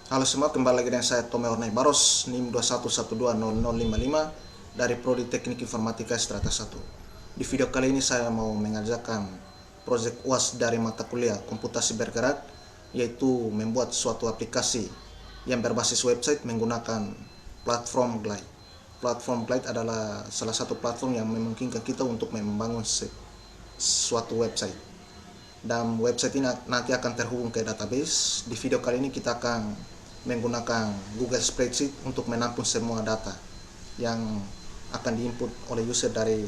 Halo semua, kembali lagi dengan saya Tome Ornai Baros, NIM 21120055 dari Prodi Teknik Informatika Strata 1. Di video kali ini saya mau mengajarkan proyek UAS dari mata kuliah Komputasi Bergerak, yaitu membuat suatu aplikasi yang berbasis website menggunakan platform Glide. Platform Glide adalah salah satu platform yang memungkinkan kita untuk membangun suatu website. Dan website ini nanti akan terhubung ke database. Di video kali ini kita akan menggunakan Google Spreadsheet untuk menampung semua data yang akan diinput oleh user dari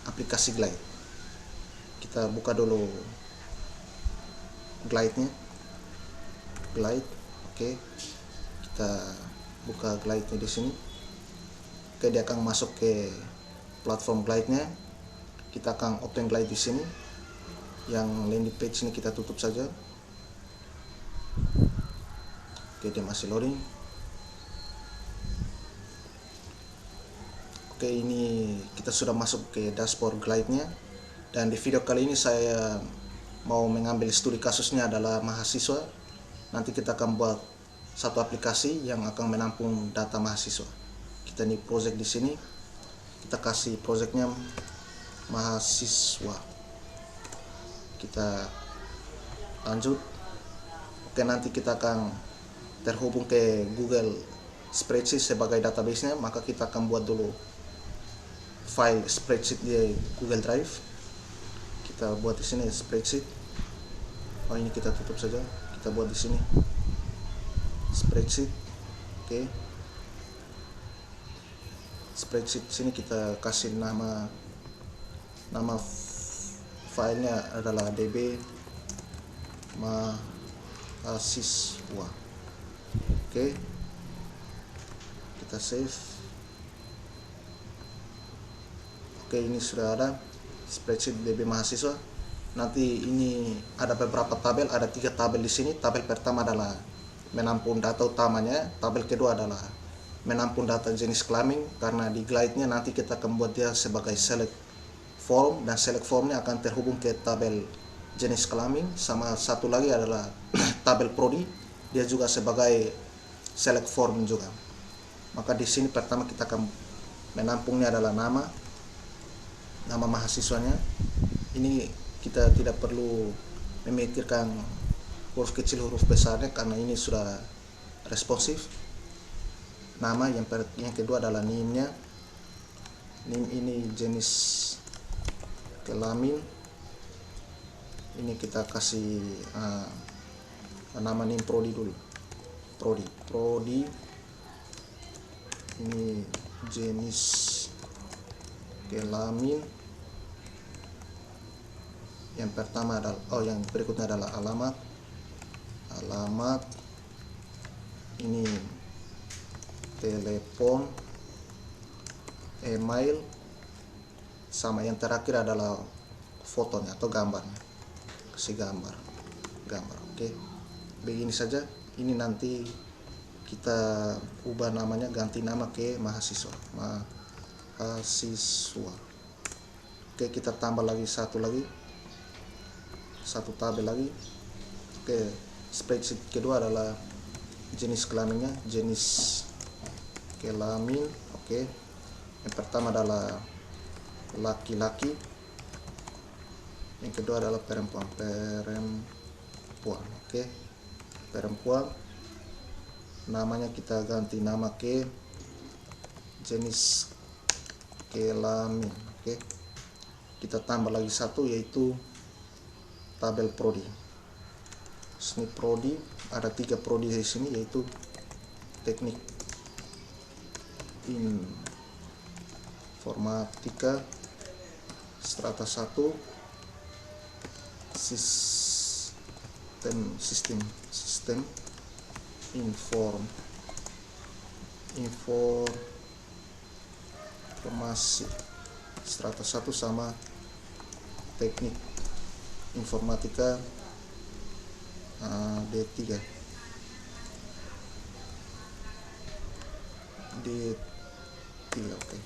aplikasi Glide. Kita buka dulu Glide-nya. Glide, oke. Kita buka Glide-nya di sini. Oke, dia akan masuk ke platform Glide-nya. Kita akan open Glide di sini. Yang landing page ini kita tutup saja. Oke, dia masih loading. Oke, ini kita sudah masuk ke dashboard Glide-nya. Dan di video kali ini saya mau mengambil studi kasusnya adalah mahasiswa. Nanti kita akan buat satu aplikasi yang akan menampung data mahasiswa. Kita ini project di sini. Kita kasih projectnya mahasiswa. Kita lanjut. Oke, nanti kita akan terhubung ke Google Spreadsheet sebagai database-nya, maka kita akan buat dulu file spreadsheet di Google Drive. Kita buat di sini spreadsheet. Oh, ini kita tutup saja. Kita buat di sini spreadsheet. Oke. Spreadsheet sini kita kasih nama filenya adalah db mahasiswa. Oke, kita save. Oke, ini sudah ada spreadsheet db mahasiswa. Nanti ini ada beberapa tabel, ada 3 tabel di sini. Tabel pertama adalah menampung data utamanya, tabel kedua adalah menampung data jenis kelamin, karena di Glide-nya nanti kita akan buat dia sebagai select form, dan select formnya akan terhubung ke tabel jenis kelamin. Sama satu lagi adalah tabel prodi, dia juga sebagai select form juga. Maka di sini pertama kita akan menampungnya adalah nama mahasiswanya. Ini kita tidak perlu memikirkan huruf kecil huruf besarnya karena ini sudah responsif. Nama yang kedua adalah NIM-nya. NIM ini jenis kelamin. Ini kita kasih nama NIM prodi dulu. Prodi. Ini jenis kelamin. Yang pertama adalah yang berikutnya adalah alamat. Ini telepon, email, sama yang terakhir adalah fotonya atau gambarnya. Kasih gambar. Oke, begini saja. Ini nanti kita ubah namanya, ganti nama ke mahasiswa. Oke, kita tambah lagi satu tabel lagi. Oke, spreadsheet kedua adalah jenis kelaminnya, jenis kelamin. Oke, yang pertama adalah laki-laki, yang kedua adalah perempuan. Oke, perempuan. Namanya kita ganti nama ke jenis kelamin. Oke, kita tambah lagi satu, yaitu tabel prodi. Sini prodi, ada 3 prodi di sini, yaitu teknik informatika strata 1, sistem informasi strata 1, sama teknik informatika D3. Oke,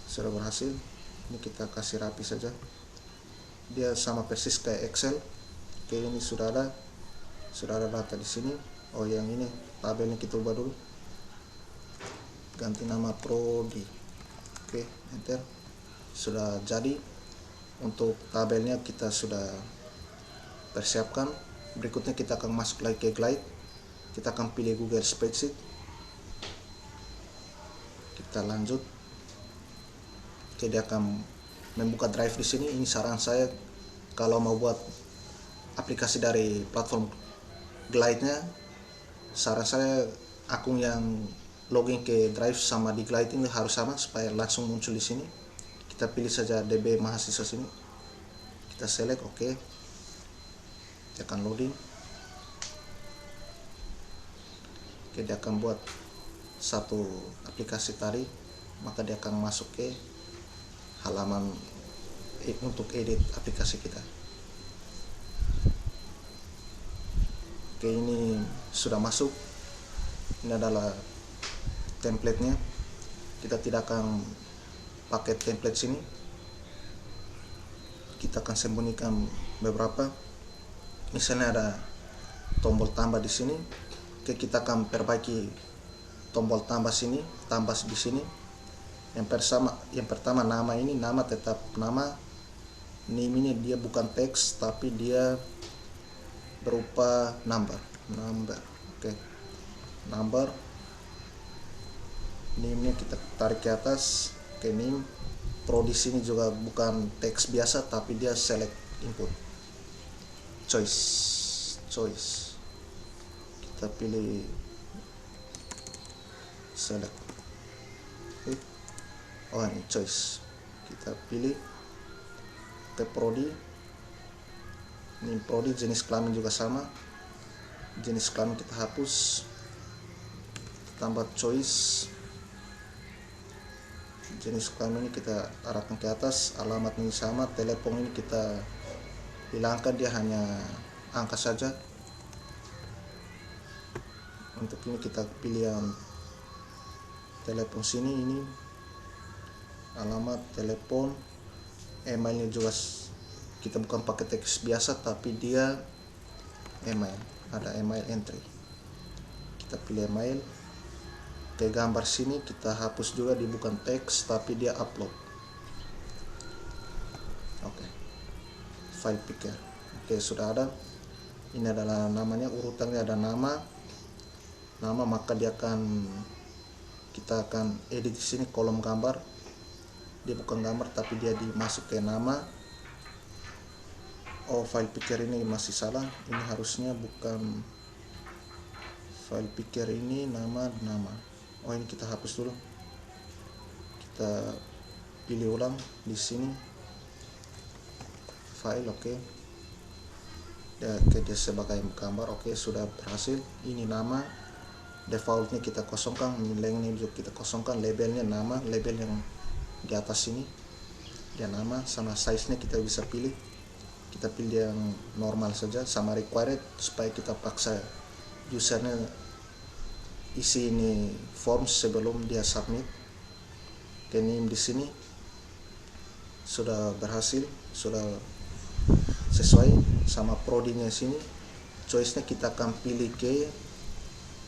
sudah berhasil. Ini kita kasih rapi saja, dia sama persis kayak Excel. Oke, ini sudah ada. Sudah ada data di sini. Oh, yang ini tabelnya kita ubah dulu, ganti nama prodi. Oke, enter. Sudah jadi. Untuk tabelnya kita sudah persiapkan. Berikutnya kita akan masuk lagi ke Glide. Kita akan pilih Google Spreadsheet. Kita lanjut. Oke, dia akan membuka drive di sini. Ini saran saya kalau mau buat aplikasi dari platform Glide-nya, saran saya akun yang login ke Drive sama di Glide ini harus sama supaya langsung muncul di sini. Kita pilih saja DB mahasiswa sini. Kita select oke. Dia akan loading. Oke, dia akan buat satu aplikasi tadi, maka dia akan masuk ke halaman untuk edit aplikasi kita. Oke, ini sudah masuk. Ini adalah template-nya. Kita tidak akan pakai template sini. Kita akan sembunyikan beberapa. Misalnya ada tombol tambah di sini. Oke, kita akan perbaiki tombol tambah sini, tambah di sini. Yang pertama nama ini, nama tetap nama. Name ini dia bukan teks tapi dia berupa number. Oke. Number. Name-nya kita tarik ke atas. Oke, name. Prodi sini juga bukan teks biasa tapi dia select input. Choice. Kita pilih select. Oke. Oh, ini choice. Kita pilih ke prodi. Ini prodi, jenis kelamin juga sama. Jenis kelamin kita hapus. Tambah choice. Jenis kelamin ini kita arahkan ke atas. Alamat ini sama. Telepon ini kita hilangkan, dia hanya angka saja. Untuk ini kita pilih yang telepon sini, ini alamat telepon. Emailnya juga kita bukan pakai teks biasa tapi dia email, ada email entry. Kita pilih email. Ke gambar sini kita hapus juga, dia bukan teks tapi dia upload. Oke. File picker. Oke, sudah ada. Ini adalah namanya, urutannya ada nama, maka kita akan edit di sini kolom gambar. Dia bukan gambar tapi dia dimasuk ke nama. Oh, file picker ini masih salah. Ini harusnya bukan file picker, ini nama. Oh, ini kita hapus dulu. Kita pilih ulang di sini. File, oke. Dia sebagai gambar, oke, sudah berhasil. Ini nama. Defaultnya kita kosongkan, nilainya juga kita kosongkan, labelnya nama, label yang di atas sini dia nama, sama size nya kita bisa pilih. Kita pilih yang normal saja, sama required supaya kita paksa usernya isi ini form sebelum dia submit. Name di sini sudah berhasil, sudah sesuai sama prodinya sini. Choice nya kita akan pilih ke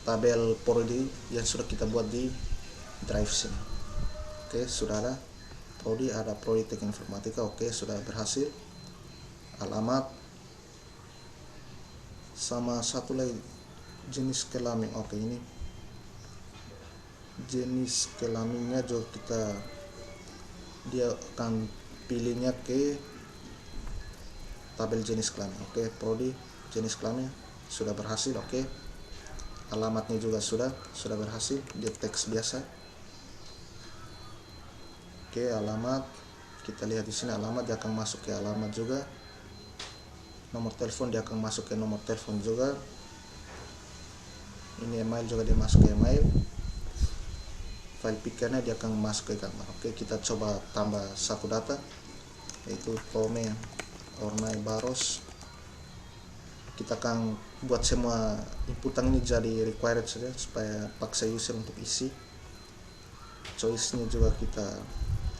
tabel prodi yang sudah kita buat di drive sini. Oke, sudah ada prodi, ada prodi teknik informatika. Oke, sudah berhasil. Alamat sama satu lagi jenis kelamin. Oke, ini jenis kelaminnya juga dia akan pilihnya ke tabel jenis kelamin. Oke, prodi jenis kelamin sudah berhasil. Oke, alamatnya juga sudah berhasil, dia teks biasa. Oke, alamat kita lihat di sini, alamat dia akan masuk ke alamat juga. Nomor telepon dia akan masuk ke nomor telepon juga. Ini email juga dia masuk ke email. File pickernya dia akan masuk ke gambar. Oke, kita coba tambah satu data, yaitu Tome Ornai Baros. Kita akan buat semua inputan ini jadi required saja supaya paksa user untuk isi. Choice nya juga kita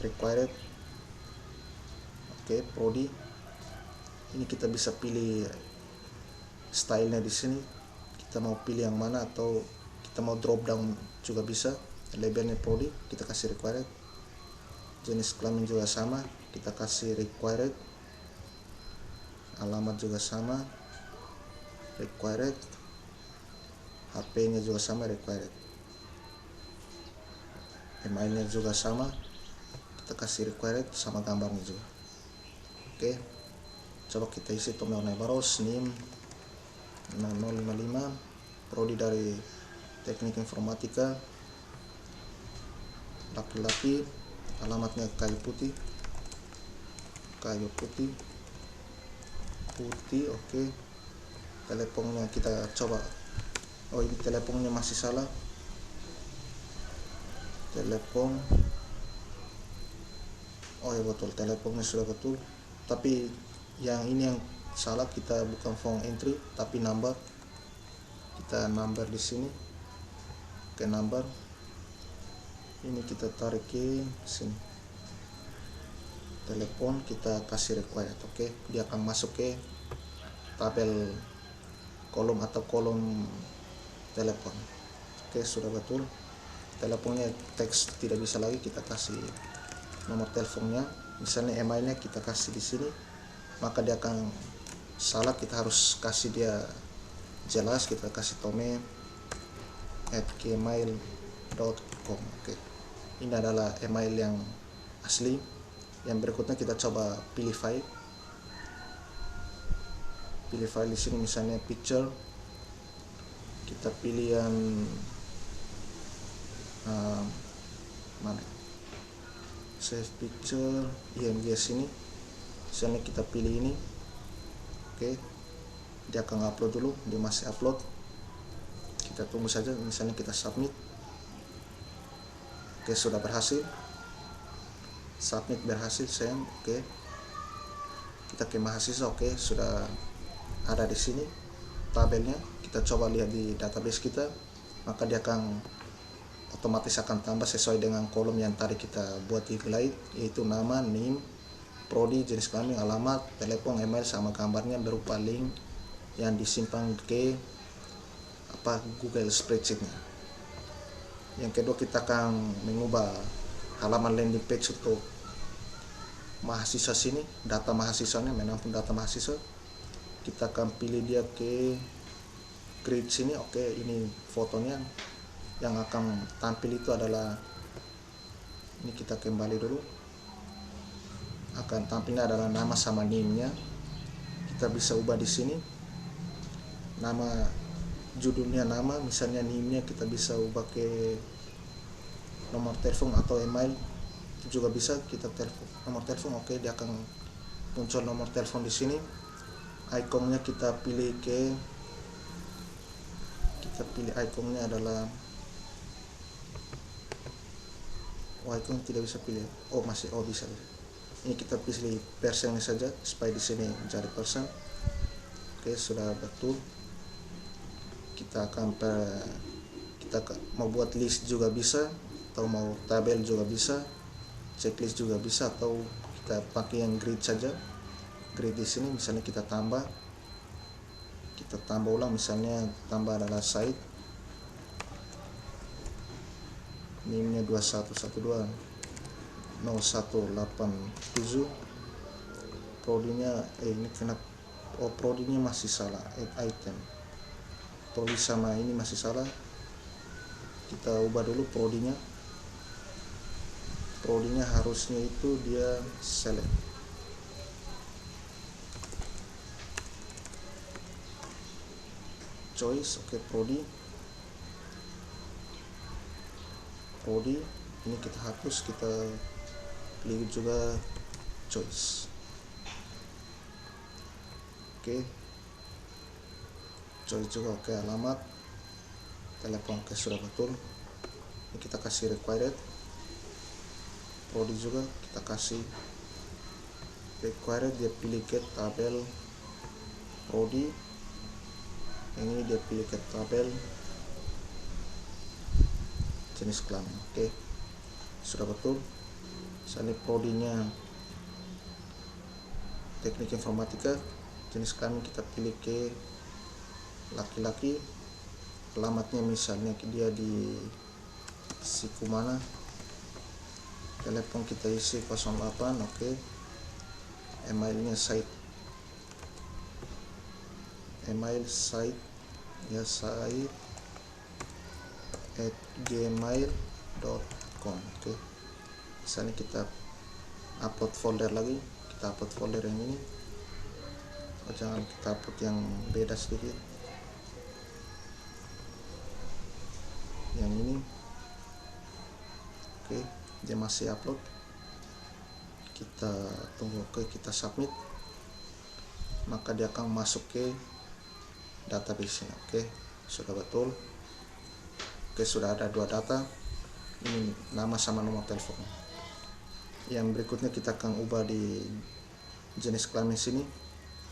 required. Oke, prodi ini kita bisa pilih stylenya di sini kita mau pilih yang mana, atau kita mau drop down juga bisa. Labelnya prodi kita kasih required, jenis kelamin juga sama kita kasih required, alamat juga sama required, HP-nya juga sama required, emailnya juga sama kita kasih required, sama gambarnya juga. Oke, coba kita isi Tommy Ornai Baros, NIM 0055, prodi dari Teknik Informatika, laki-laki, alamatnya kayu putih, oke. Teleponnya kita coba, oh ini teleponnya masih salah, telepon, oh ya betul, teleponnya sudah betul, tapi yang ini yang salah, kita bukan phone entry tapi number, kita number di sini, oke number ini kita tarik ke sini, telepon kita kasih required, oke. Dia akan masuk ke tabel kolom atau kolom telepon, oke sudah betul. Teleponnya teks tidak bisa lagi, kita kasih nomor teleponnya, misalnya emailnya kita kasih di sini, maka dia akan salah, kita harus kasih dia jelas, kita kasih tome@gmail.com, oke. Ini adalah email yang asli. Yang berikutnya kita coba pilih file di sini, misalnya picture, kita pilih yang mana, save picture, IMG sini, misalnya kita pilih ini, oke. Dia akan upload dulu, dia masih upload, kita tunggu saja, misalnya kita submit, oke sudah berhasil, submit berhasil, send, oke. Kita ke mahasiswa, oke sudah ada di sini tabelnya. Kita coba lihat di database kita, maka dia akan otomatis akan tambah sesuai dengan kolom yang tadi kita buat di slide, yaitu nama, NIM, prodi, jenis kelamin, alamat, telepon, email, sama gambarnya berupa link yang disimpan ke Google Spreadsheet-nya. Yang kedua, kita akan mengubah halaman landing page untuk mahasiswa sini, data mahasiswanya, menampung data mahasiswa. Kita akan pilih dia ke grid sini, oke. Ini fotonya yang akan tampil itu adalah ini, kita kembali dulu, akan tampilnya adalah nama sama NIM-nya. Kita bisa ubah di sini, nama judulnya nama, misalnya NIM-nya kita bisa ubah ke nomor telepon atau email, itu juga bisa. Kita telepon nomor telepon, oke. Dia akan muncul nomor telepon di sini. Ikonnya kita pilih ikonnya adalah, icon tidak bisa pilih, bisa. Ini kita pilih persennya saja supaya di sini mencari persen, oke sudah betul. Kita mau buat list juga bisa, atau mau tabel juga bisa, checklist juga bisa, atau kita pakai yang grid saja. Grid di sini misalnya kita tambah ulang, misalnya tambah adalah site, NIM-nya 21120187, prodinya ini kenapa prodinya masih salah, add item, prodi sama ini masih salah. Kita ubah dulu prodinya harusnya itu dia select, choice, oke. prodi ini kita hapus, kita pilih juga choice, oke. Choice juga, oke. Alamat, telepon, oke sudah betul. Ini kita kasih required, prodi juga kita kasih required, dia pilih get tabel prodi, ini dia pilih get tabel jenis kelamin, oke sudah betul. Misalnya prodinya teknik informatika, jenis kelamin kita pilih ke laki-laki, alamatnya misalnya dia di siku mana, telepon kita isi 08, oke. Emailnya email site ya, site@gmail.com, oke. Misalnya kita upload folder lagi, kita upload folder yang ini, jangan kita upload yang beda sedikit, yang ini, oke. Dia masih upload, kita tunggu, oke, kita submit, maka dia akan masuk ke database ini, oke. Sudah betul, oke. Sudah ada 2 data, ini nama sama nomor telepon. Yang berikutnya kita akan ubah di jenis kelamin sini,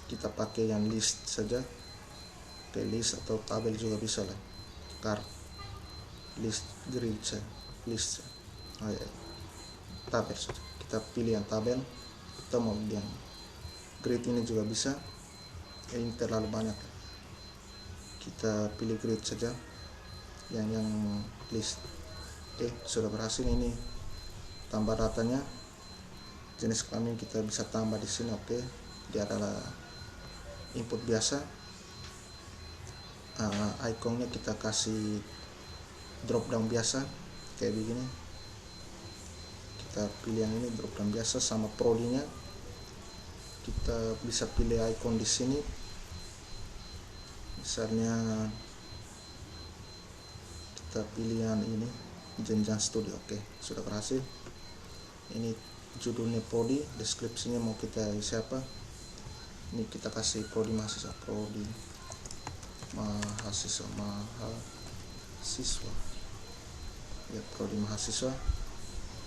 kita pakai yang list saja, oke. List atau tabel juga bisa lah, card, list, grid, list, tabel saja. Kita pilih yang tabel, kita mau yang grid ini juga bisa, ini terlalu banyak, kita pilih grid saja, yang list, oke. Sudah berhasil, ini tambah datanya, jenis kelamin kita bisa tambah di sini, oke. Dia adalah input biasa, ikonnya kita kasih drop down biasa kayak begini, kita pilih yang ini, drop down biasa, sama prodinya kita bisa pilih icon di sini, misalnya kita pilih yang ini, jenjang studi, oke. Sudah berhasil. Ini judulnya prodi, deskripsinya mau kita isi apa, ini kita kasih prodi mahasiswa, ya, prodi mahasiswa.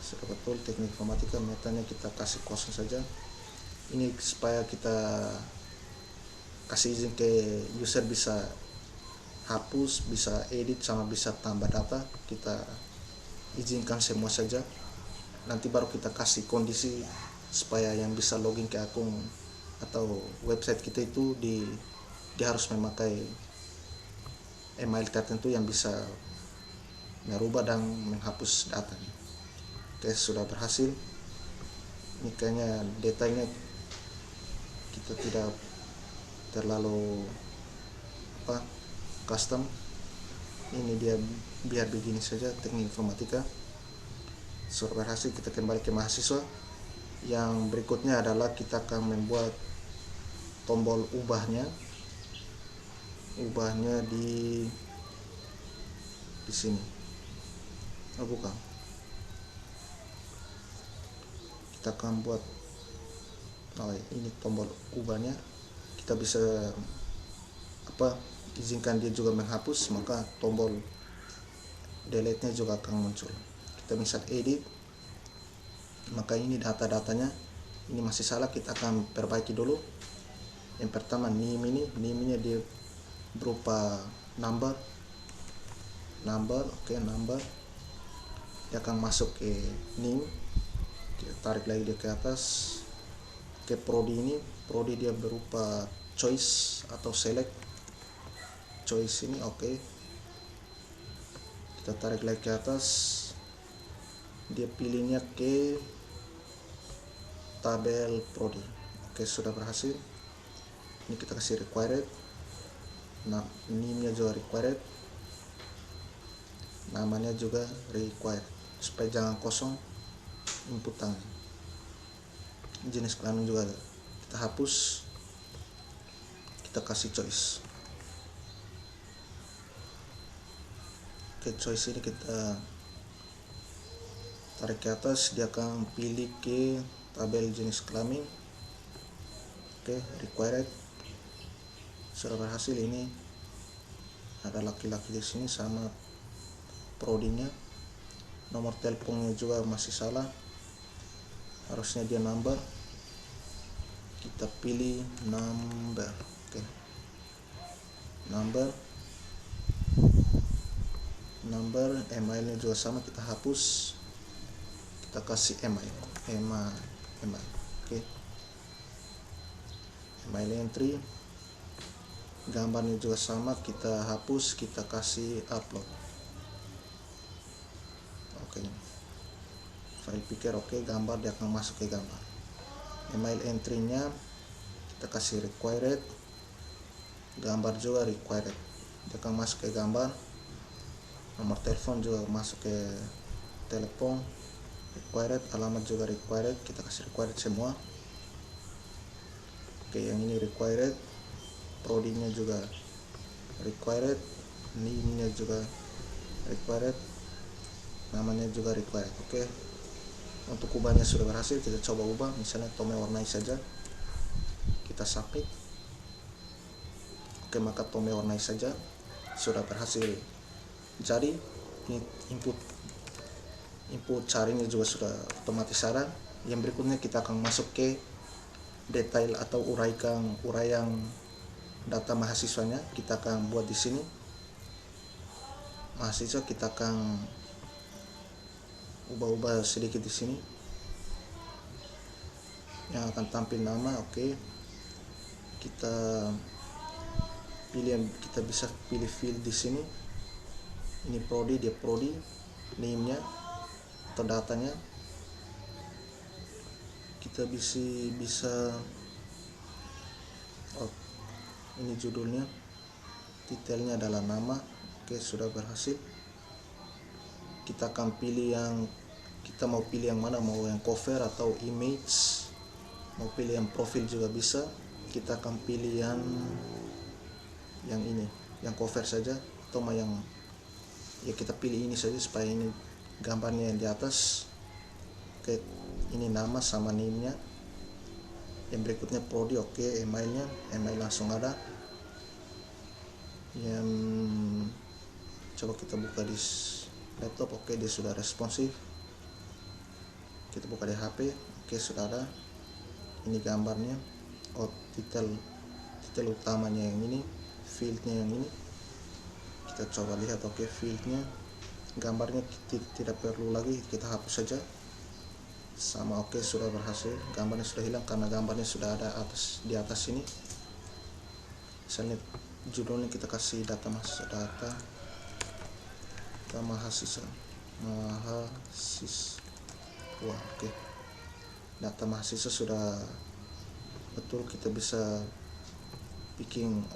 Sudah betul, teknik informatika, metanya kita kasih kosong saja, ini supaya kita kasih izin ke user bisa hapus, bisa edit, sama bisa tambah data, kita izinkan semua saja. Nanti baru kita kasih kondisi supaya yang bisa login ke akun atau website kita itu dia harus memakai email tertentu yang bisa merubah dan menghapus datanya. Oke, sudah berhasil. Ini kayaknya detailnya kita tidak terlalu custom, ini dia biar begini saja, teknik informatika. Sudah berhasil, kita kembali ke mahasiswa. Yang berikutnya adalah kita akan membuat tombol ubahnya di sini, bukan, kita akan buat ini tombol ubahnya, kita bisa izinkan dia juga menghapus, maka tombol delete nya juga akan muncul. Kita misal edit, maka ini data-datanya ini masih salah, kita akan perbaiki dulu. Yang pertama, name nya dia berupa number, oke. Number dia akan masuk ke name, kita tarik lagi dia ke atas. Oke, prodi dia berupa choice atau select, choice ini, oke. Kita tarik lagi ke atas, dia pilihnya ke tabel prodi, oke. Sudah berhasil. Ini kita kasih required, name nya juga required, namanya juga required, supaya jangan kosong input tangan. Jenis kelamin juga kita hapus, kita kasih choice, oke. Choice ini kita tarik ke atas, dia akan pilih ke tabel jenis kelamin, oke. Required, sudah berhasil. Ini ada laki-laki di sini sama prodinya. Nomor teleponnya juga masih salah, harusnya dia number, kita pilih number, oke. Number, emailnya juga sama, kita hapus, kita kasih email, oke. Email entry, gambarnya juga sama, kita hapus, kita kasih upload. Oke, file picker oke, gambar dia akan masuk ke gambar. Email entry-nya kita kasih required, gambar juga required, dia akan masuk ke gambar. Nomor telepon juga masuk ke telepon required, alamat juga required, kita kasih required semua. Oke, yang ini required, prodinya juga required, name-nya juga required, namanya juga required. Oke, untuk ubahnya sudah berhasil, kita coba ubah, misalnya Tome warnai saja, kita submit. Oke, maka Tome warnai saja sudah berhasil. Jadi ini input carinya juga sudah otomatis ada. Yang berikutnya kita akan masuk ke detail atau uraian data mahasiswanya. Kita akan buat di sini mahasiswa, kita akan ubah-ubah sedikit di sini yang akan tampil nama. Oke, kita pilih, kita bisa pilih field di sini. Ini prodi, dia prodi, name-nya atau datanya. Kita bisa ini judulnya, detailnya adalah nama. Oke, sudah berhasil. Kita akan pilih yang kita mau pilih yang mana, mau yang cover atau image, mau pilih yang profil juga bisa. Kita akan pilih yang ini, yang cover saja, atau mau yang ya kita pilih ini saja supaya ini gambarnya yang di atas. Oke, ini nama sama name-nya. Yang berikutnya prodi, oke, emailnya, email langsung ada. Yang coba kita buka di laptop, oke, dia sudah responsif. Kita buka di HP, oke, sudah ada. Ini gambarnya, oh, detail utamanya yang ini, fieldnya yang ini. Kita coba lihat, oke, fieldnya, gambarnya tidak perlu lagi, kita hapus saja. Sama, oke, sudah berhasil. Gambarnya sudah hilang karena gambarnya sudah ada di atas ini. Misalnya judulnya kita kasih data mahasiswa, oke, data mahasiswa sudah betul. Kita bisa bikin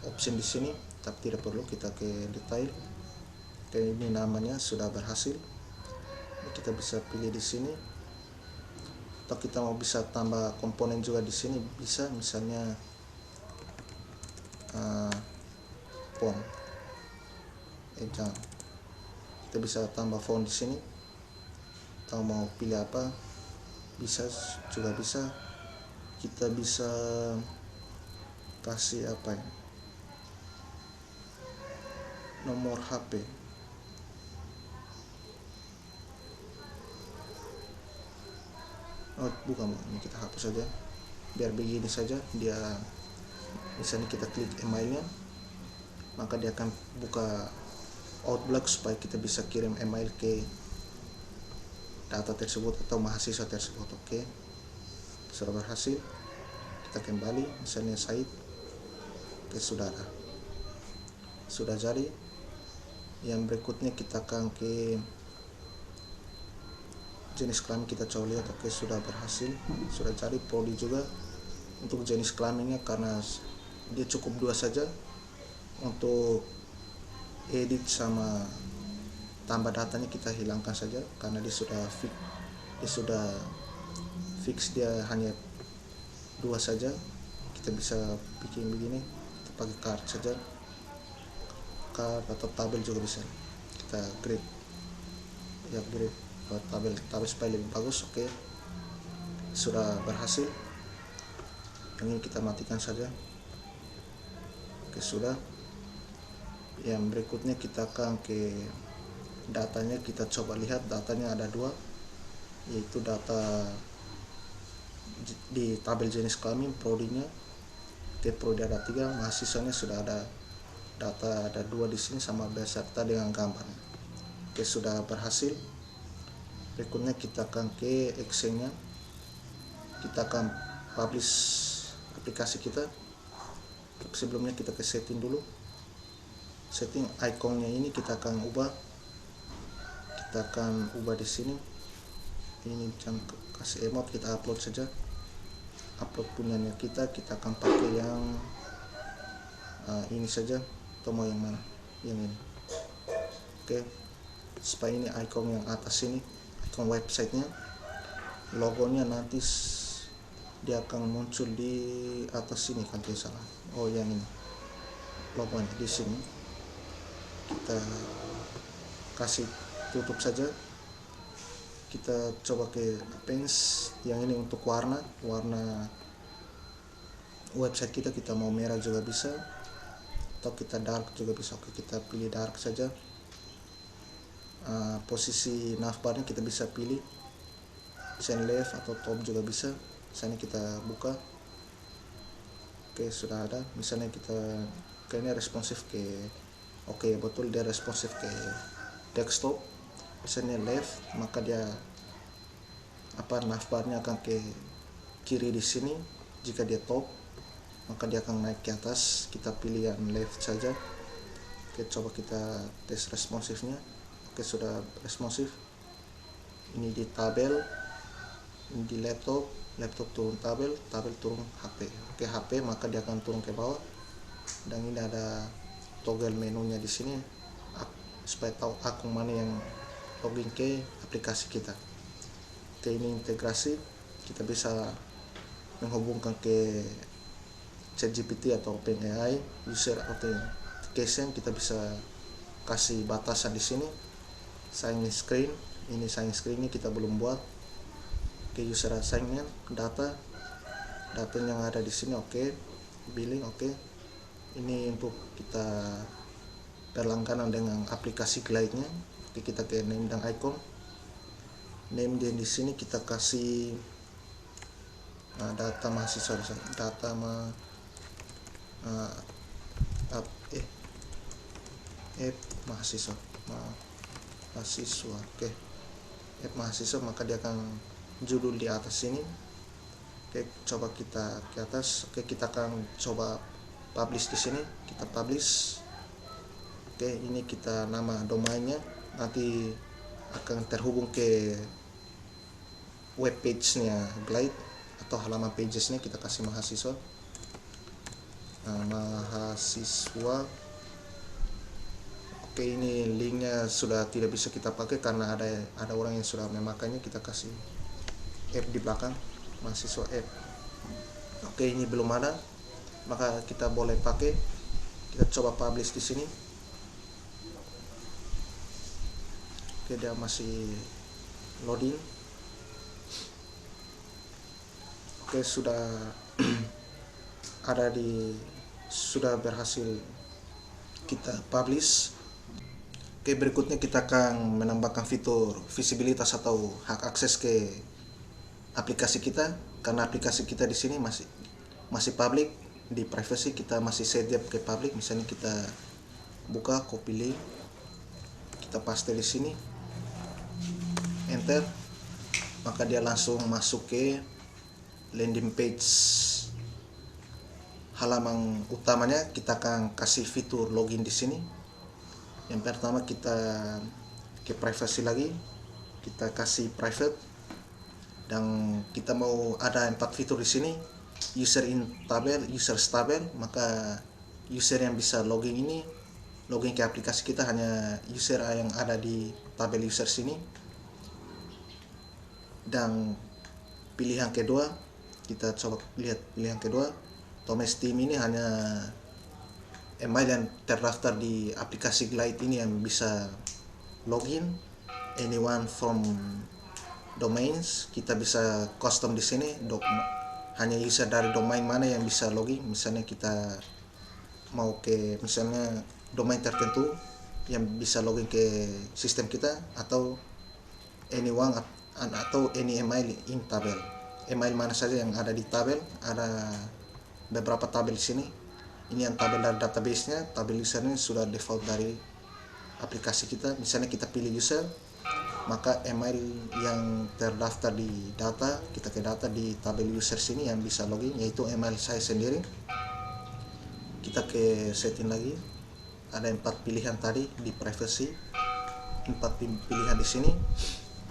option di sini, tapi tidak perlu, kita ke detail. Oke, ini namanya sudah berhasil. Kita bisa pilih di sini, atau kita mau bisa tambah komponen juga di sini bisa, misalnya font, kita bisa tambah font di sini, atau mau pilih apa bisa juga bisa. Kita bisa kasih apa ya, nomor HP. Oh, bukan, ini kita hapus saja biar begini saja. Dia misalnya kita klik emailnya, maka dia akan buka Outlook supaya kita bisa kirim email ke data tersebut atau mahasiswa tersebut. Oke, sudah berhasil. Kita kembali, misalnya Said. Oke, sudah jadi. Yang berikutnya kita akan ke jenis kelamin, kita coba lihat. Oke, sudah berhasil, sudah cari prodi juga. Untuk jenis kelaminnya, karena dia cukup 2 saja. Untuk edit sama tambah datanya kita hilangkan saja karena dia sudah fix, dia hanya 2 saja. Kita bisa bikin begini, kita pakai card saja, card atau tabel juga bisa. Kita grade tabel supaya lebih bagus. Oke, sudah berhasil. Ini kita matikan saja. Oke, sudah. Yang berikutnya kita akan ke datanya. Kita coba lihat, datanya ada 2, yaitu data di tabel jenis kelamin, prodinya. Oke, prodi ada 3, mahasiswanya sudah ada data ada 2 di sini sama beserta dengan gambarnya. Oke, sudah berhasil. Berikutnya kita akan ke Excel-nya. Kita akan publish aplikasi kita. Sebelumnya kita ke setting dulu. Setting ikonnya ini kita akan ubah. Kita akan ubah di sini. Ini jangan kasih emote, kita upload saja. Upload punyanya kita akan pakai yang ini saja. Atau mau yang mana? Yang ini. Oke. Supaya ini icon yang atas ini, icon websitenya, logonya nanti dia akan muncul di atas sini kalau tidak salah. Oh, yang ini logonya di sini. Kita kasih tutup saja. Kita coba ke Appearance yang ini untuk warna website kita mau merah juga bisa, atau kita dark juga bisa. Oke, kita pilih dark saja. Posisi navbarnya kita bisa pilih center left atau top juga bisa. Misalnya kita buka. Oke, sudah ada. Misalnya kita kayaknya responsif ke, oke, betul dia responsif ke desktop. Misalnya left, maka dia navbarnya akan ke kiri di sini. Jika dia top, maka dia akan naik ke atas. Kita pilih yang left saja. Oke, coba kita tes responsifnya. Oke, sudah responsif. Ini di tabel, ini di laptop turun tabel turun HP. Oke, HP maka dia akan turun ke bawah. Dan ini ada toggle menunya di sini supaya tahu akun mana yang login ke aplikasi kita. Oke, ini integrasi, kita bisa menghubungkan ke ChatGPT atau OpenAI. User authentication kita bisa kasih batasan di sini. Sign screen, ini sign screen ini kita belum buat. Oke, user assignment data yang ada di sini. Oke, billing. Oke, ini untuk kita berlangganan dengan aplikasi Glide-nya. Oke, kita ke name dan icon. Name dan di sini kita kasih data mahasiswa, mahasiswa. Oke, mahasiswa, maka dia akan judul di atas sini. Oke, coba kita ke atas. Oke, kita akan coba publish di sini. Kita publish. Oke, ini kita nama domainnya nanti akan terhubung ke web page-nya Glide atau halaman pages-nya. Kita kasih mahasiswa. Mahasiswa. Oke, ini linknya sudah tidak bisa kita pakai karena ada orang yang sudah memakainya. Kita kasih app di belakang, mahasiswa app. Oke, ini belum ada, maka kita boleh pakai. Kita coba publish di sini. Oke, dia masih loading. Oke, sudah sudah berhasil kita publish. Oke, berikutnya kita akan menambahkan fitur visibilitas atau hak akses ke aplikasi kita. Karena aplikasi kita di sini masih public, di privacy kita masih set ke public. Misalnya kita buka, copy link, kita paste di sini, enter, maka dia langsung masuk ke landing page halaman utamanya. Kita akan kasih fitur login di sini. Yang pertama kita ke privacy lagi, kita kasih private, dan kita mau ada 4 fitur di sini. User in tabel, user tabel, maka user yang bisa login ke aplikasi kita hanya user yang ada di tabel user sini. Dan pilihan kedua, kita coba lihat pilihan kedua, Thomas Team ini hanya email yang terdaftar di aplikasi Glide ini yang bisa login. Anyone from domains, kita bisa custom di sini. Hanya user dari domain mana yang bisa login. Misalnya kita mau ke domain tertentu yang bisa login ke sistem kita, atau anyone atau any email in tabel. Email mana saja yang ada di tabel, ada beberapa tabel di sini. Ini yang tabel dari database-nya, tabel usernya sudah default dari aplikasi kita. Misalnya kita pilih user, maka email yang terdaftar di data, kita ke data di tabel user sini yang bisa login, yaitu email saya sendiri. kita ke setting lagi. Ada 4 pilihan tadi di privacy, 4 pilihan di sini.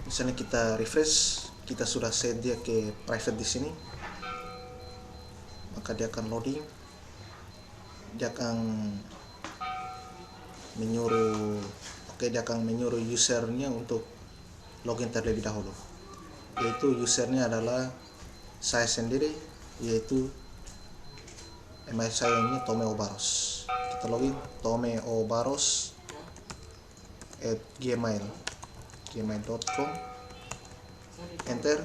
Misalnya kita refresh, kita sudah set dia ke private di sini, maka dia akan loading. Dia akan menyuruh, dia akan menyuruh usernya untuk login terlebih dahulu, yaitu usernya adalah saya sendiri, yaitu email saya ini Tomeo Barros. Kita login Tomeo Barros at gmail.com, enter.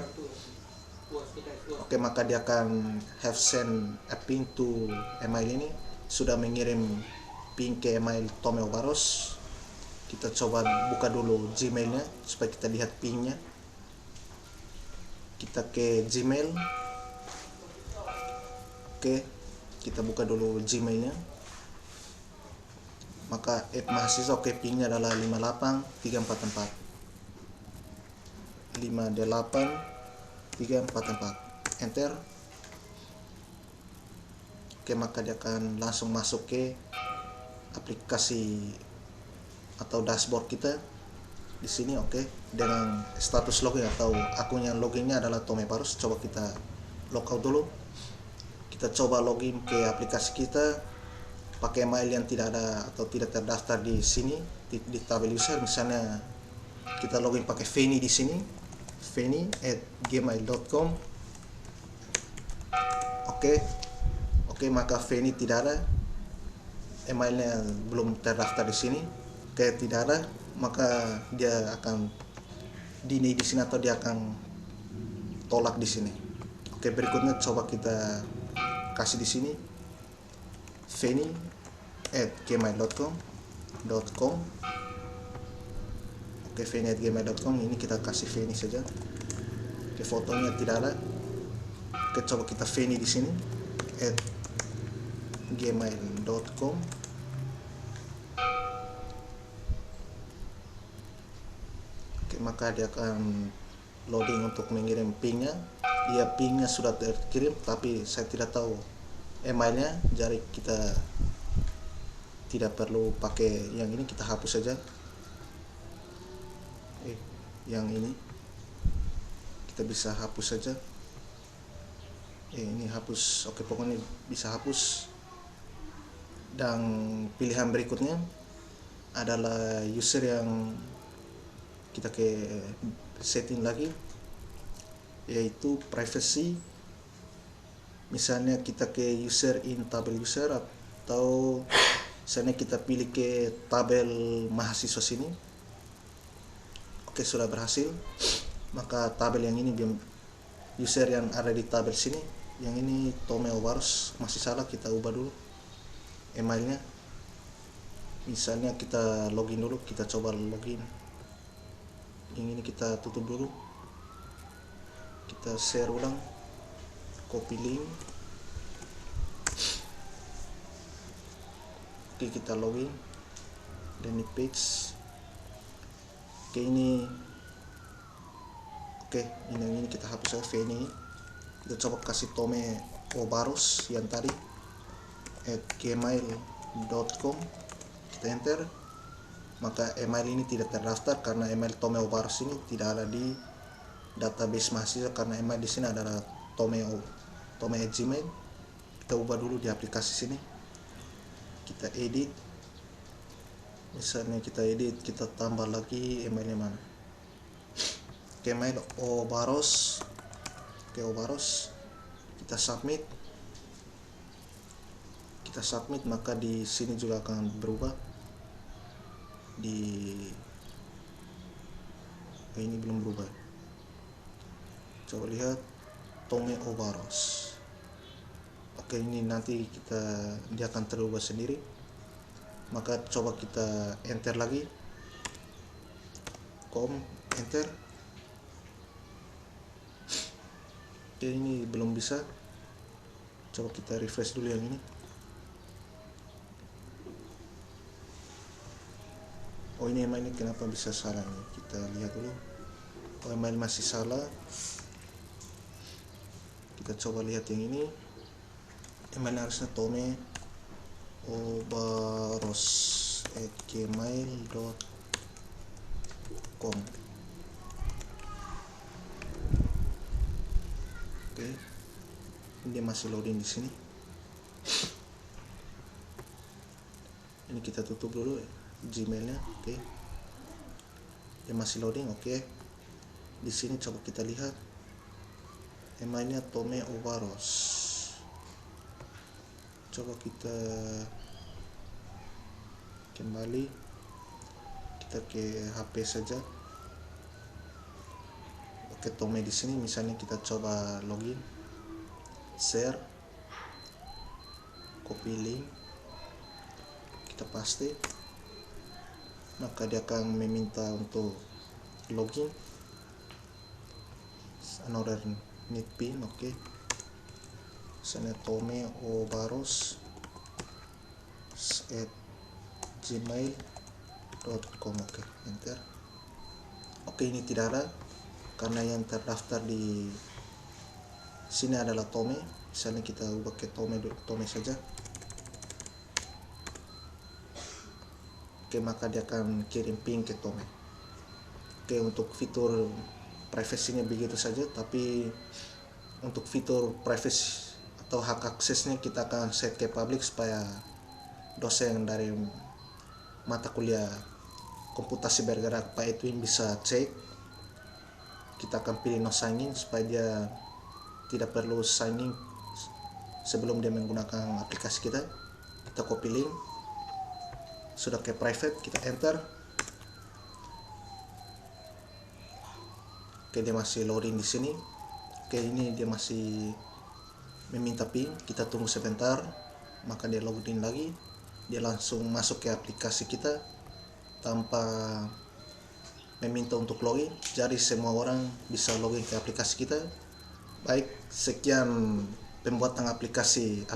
Maka dia akan have send a ping to email ini, sudah mengirim ping ke email Tomeo Barros. Kita coba buka dulu Gmailnya supaya kita lihat pingnya. Kita ke Gmail. Kita buka dulu Gmailnya. Maka mahasiswa pingnya adalah 58344, 58344, enter. Maka dia akan langsung masuk ke aplikasi atau dashboard kita di sini. Dengan status login atau akun yang loginnya adalah Tomeo Barros. Coba kita logout dulu. Kita coba login ke aplikasi kita pakai email yang tidak ada atau tidak terdaftar di sini di tabel user. Misalnya kita login pakai Feni di sini, feni@gmail.com. Maka Feni tidak ada, emailnya belum terdaftar di sini. Tidak ada, maka dia akan deny di sini atau dia akan tolak di sini. Berikutnya coba kita kasih di sini feni@gmail.com. Feni@gmail.com, ini kita kasih Feni saja. Fotonya tidak ada. Coba kita Feni di sini @gmail.com. Maka dia akan loading untuk mengirim pingnya. Pingnya sudah terkirim, tapi saya tidak tahu emailnya, jadi kita tidak perlu pakai yang ini, kita hapus saja. Yang ini kita bisa hapus saja. Ini hapus. Pokoknya bisa hapus. Dan pilihan berikutnya adalah user yang kita ke setting lagi, yaitu privacy. Misalnya kita ke user in tabel user, atau misalnya kita pilih ke tabel mahasiswa sini. Sudah berhasil. Maka tabel yang ini, user yang ada di tabel sini, yang ini Tomeo Barros, masih salah. Kita ubah dulu emailnya. Misalnya kita login dulu, kita coba login. Yang ini kita tutup dulu, kita share ulang, copy link. Kita login dan page. Ini ini kita hapus saja Feni. Kita coba kasih Tomeo Barros yang tadi @gmail.com. Kita enter. Maka email ini tidak terdaftar karena email Tomeo Barros ini tidak ada di database mahasiswa, karena email di sini adalah Tomeo Gmail. Kita ubah dulu di aplikasi sini. Kita edit. Misalnya kita edit, kita tambah lagi emailnya mana. Email Barros. Barros. Kita submit. Maka di sini juga akan berubah. Ini belum berubah. Coba lihat Tomeo Barros. Ini nanti dia akan terubah sendiri. Maka coba kita enter lagi, enter. Ini belum bisa. Coba kita refresh dulu yang ini. Ini email ini kenapa bisa salah nih? Kita lihat dulu. Email masih salah. Kita coba lihat yang ini. Email harusnya obaros@gmail.com. Oke, dia masih loading di sini. Ini kita tutup dulu Gmailnya. Oke, dia masih loading. Oke, di sini coba kita lihat emailnya Tome Obaros. Coba kita kembali, kita ke HP saja. Oke, Tome di sini. Misalnya kita coba login, share, copy link, kita paste, maka dia akan meminta untuk login. Another need pin. Oke, misalnya Tome Obaros at gmail.com. Oke, enter. Oke, ini tidak ada karena yang terdaftar di sini adalah Tome. Misalnya kita ubah ke Tome saja. Oke, maka dia akan kirim ping ke Tome. Oke, untuk fitur privasinya begitu saja, tapi untuk fitur privacy atau hak aksesnya kita akan set ke public supaya dosen dari mata kuliah komputasi bergerak Pak Edwin bisa cek. Kita akan pilih no sign in supaya dia tidak perlu sign in sebelum dia menggunakan aplikasi kita. Kita copy link, sudah ke private, kita enter. Oke, dia masih loading di sini. Oke, ini dia masih meminta pin. Kita tunggu sebentar, maka dia login lagi. Dia langsung masuk ke aplikasi kita tanpa meminta untuk login. Jadi semua orang bisa login ke aplikasi kita. Baik, sekian pembuatan aplikasi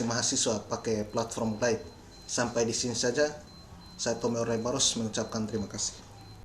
mahasiswa pakai platform Glide. Sampai di sini saja. Saya Tome Obaros mengucapkan terima kasih.